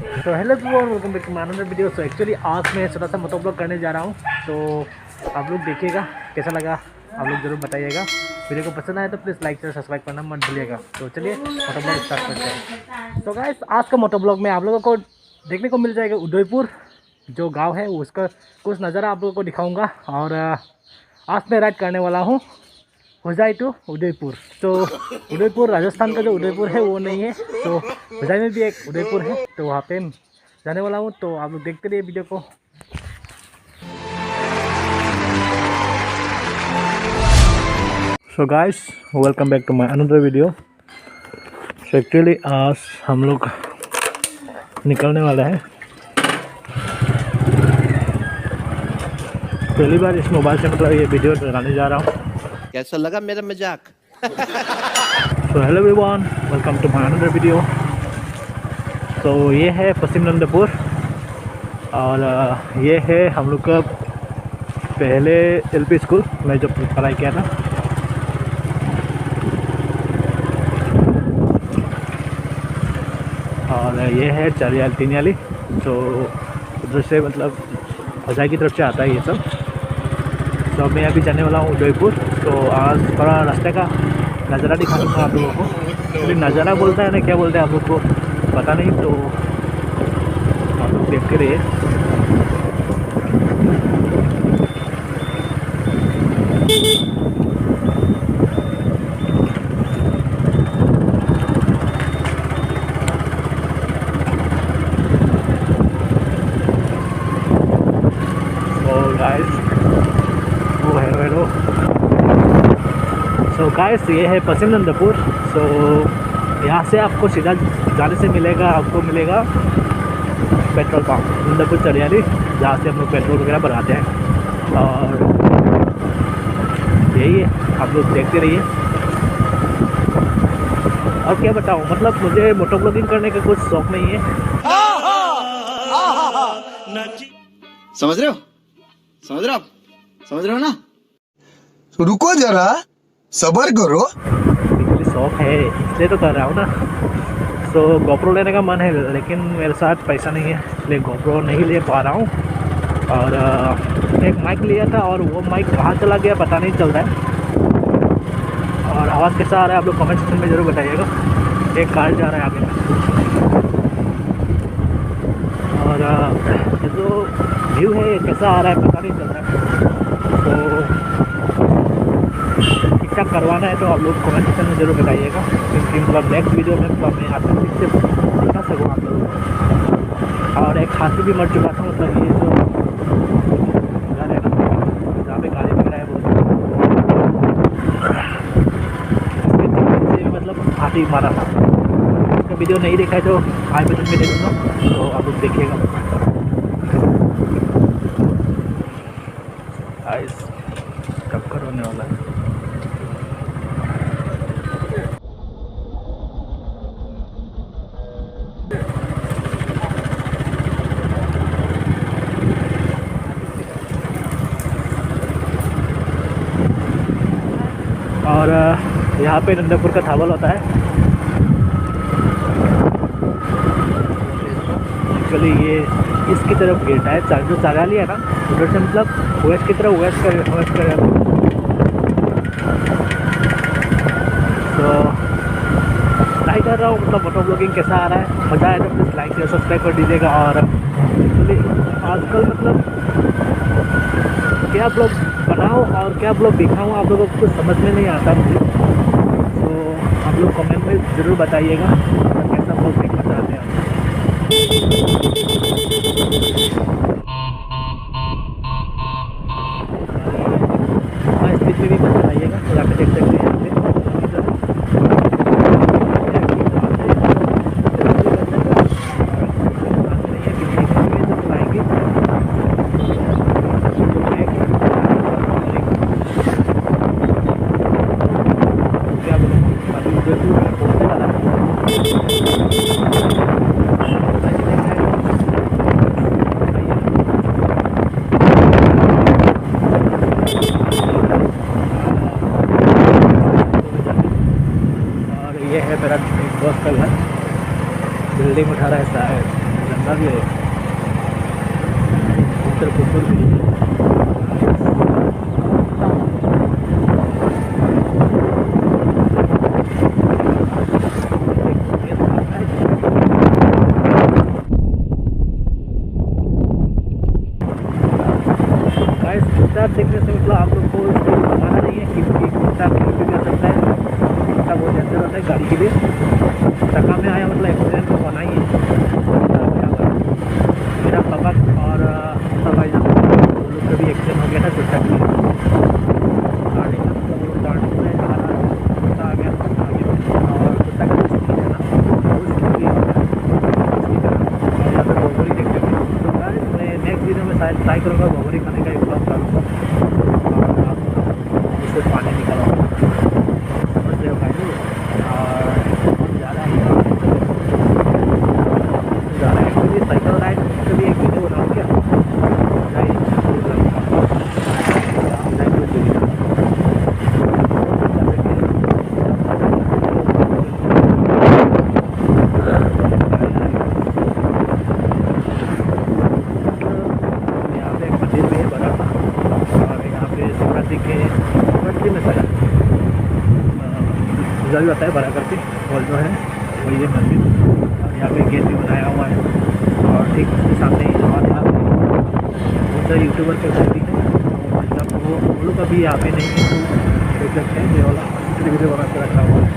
तो hello everyone, welcome back to my another video. So actually आज मैं छोटा सा मोटो ब्लॉग करने जा रहा हूँ, तो आप लोग देखिएगा कैसा लगा, आप लोग ज़रूर बताइएगा। वीडियो को पसंद आए तो प्लीज़ लाइक और सब्सक्राइब करना मत भूलिएगा। तो चलिए मोटो ब्लॉग स्टार्ट करते हैं। तो गाइस, आज का मोटो ब्लॉग में आप लोगों को देखने को मिल जाएगा उदयपुर जो गाँव है उसका कुछ नज़ारा आप लोगों को दिखाऊँगा। और आज मैं राइड करने वाला हूँ होजाई टू उदयपुर। तो उदयपुर राजस्थान का जो उदयपुर है वो नहीं है, तो होजाई में भी एक उदयपुर है, तो वहाँ पे जाने वाला हूँ। तो आप लोग देखते रहिए वीडियो को। So guys, welcome back to my another video. So actually आज हम लोग निकलने वाला है। पहली बार इस मोबाइल से मतलब ये वीडियो बनाने जा रहा हूँ। कैसा लगा मेरा मजाक? तो hello everyone, welcome to my another video. तो ये है पश्चिम नंदपुर और ये है हम लोग का पहले एलपी स्कूल में जब पढ़ाई किया था। और ये है चारियाल तीनियाली, तो उधर से मतलब होजाई की तरफ से आता है ये सब। तो मैं अभी जाने वाला हूँ उदयपुर। तो आज थोड़ा रास्ते का नज़ारा दिखाऊंगा आप लोगों को। तो नज़ारा बोलता है ना, क्या बोलते हैं आप लोग को पता नहीं, तो आप लोग देखते रहिए। सो गाइस, ये है पश्चिम नंदपुर। सो यहाँ से आपको सीधा जाने से मिलेगा, आपको मिलेगा पेट्रोल पंप नंदपुर चरियाली, जहाँ से हम लोग पेट्रोल वगैरह भराते हैं। और यही है, आप लोग देखते रहिए। और क्या बताऊँ, मतलब मुझे मोटो ब्लॉगिंग करने का कुछ शौक नहीं है। समझ रहे हो? समझ रहे हो? समझ रहे हो ना? रुको जरा, सबर करो। एक्चुअली शौक है इसलिए तो कर रहा हूँ ना। सो गोप्रो लेने का मन है, लेकिन मेरे साथ पैसा नहीं है, इसलिए गोप्रो नहीं ले पा रहा हूँ। और एक माइक लिया था और वो माइक कहाँ चला गया पता नहीं चल रहा है। और आवाज़ कैसा आ रहा है आप लोग कमेंट सेक्शन में ज़रूर बताइएगा। एक कार जा रहा है आगे में। और जो व्यू है कैसा आ रहा है पता नहीं चल रहा है। तो ठीक ठाक करवाना है तो आप लोग कमेंट सेक्शन में ज़रूर बताइएगा, क्योंकि मतलब नेक्स्ट वीडियो में मतलब मैं आपको ठीक से दिखा सकूँ आप लोगों को। और एक हाथी भी मर चुका था, मतलब ये जो घर है ना जहाँ पे गाड़ी वगैरह है वो मतलब हाथी मारा था। उसका वीडियो नहीं देखा है तो आई बटन में दे दूँगा, तो आप लोग देखिएगा। टक्कर होने वाला है। और यहाँ पे नंदपुर का थावल होता है। एक्चुअली ये इसकी तरफ गिरता है, जो चागाली है ना उधर से, मतलब वेस्ट की तरफ वेस्ट कर तो ट्राई कर रहा हूँ, मतलब मोटो ब्लॉगिंग कैसा आ रहा है। मज़ा आए तो प्लीज़ लाइक और सब्सक्राइब कर दीजिएगा। और आजकल मतलब क्या ब्लॉग बनाऊँ और क्या ब्लॉग दिखाऊँ आप लोगों को कुछ समझ में नहीं आता मुझे। तो आप लोग कमेंट में ज़रूर बताइएगा कैसा ब्लॉग देखना चाहते हैं आप। हाँ, स्पीड में भी मत बताइएगा, तो आप देख सकते हैं यहाँ पे। ये है मेरा दोस्त का घर, बिल्डिंग उठा रहा है शायद। गंदा भी है उत्तर कुकुर भी है। देखने से मतलब आप लोग को इसको बताना नहीं है कि कुत्ता कहीं भी आ सकता है। कुत्ता बहुत डेंजर होता है गाड़ी के लिए। टका में आया मतलब एक्सीडेंट तो होना ही है। मेरा पापा और भाई वो लोग का भी एक्सीडेंट हो गया था कुत्ता के लिए। गाड़ी में कुत्ता आ गया और कुत्ता का स्किन है ना वो स्किन भी हो गया और यहाँ पर भोगोरी देखते हैं। तो मैं नेक्स्ट वीडियो में शायद ट्राई करूँगा भोगोरी खाने का एक ब्लॉग करूँगा। पानी निकाला समझ रहे हो भाई। और ज़्यादा एक्चुअली साइकिल राइड का भी एक वीडियो बनाऊँ क्या यहाँ पे एक मंदिर भी है बड़ा और यहाँ पे शिवरात्रि के में सारा पूजा भी होता है बड़ा करके और जो है वही है मंदिर। और यहाँ पे गेट भी बनाया हुआ है और ठीक उसके सामने ही और यहाँ पे बहुत सारे यूट्यूबर के घर भी हैं। मतलब वो लोग अभी यहाँ पे नहीं है तो देख सकते हैं ये वाला वीडियो बना के रखा हुआ है।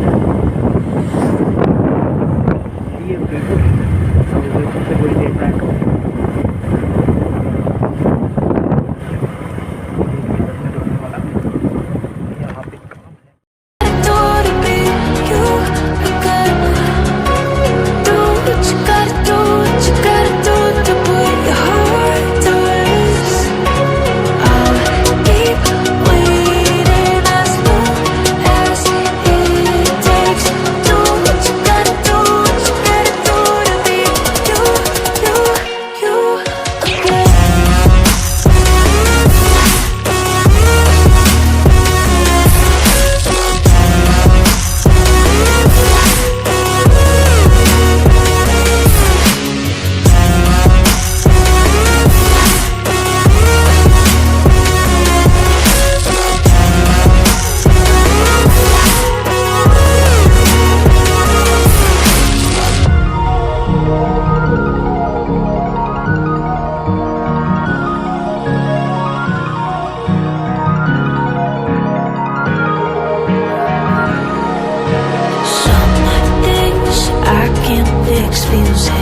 ये उदयपुर से कोई देख रहा है feels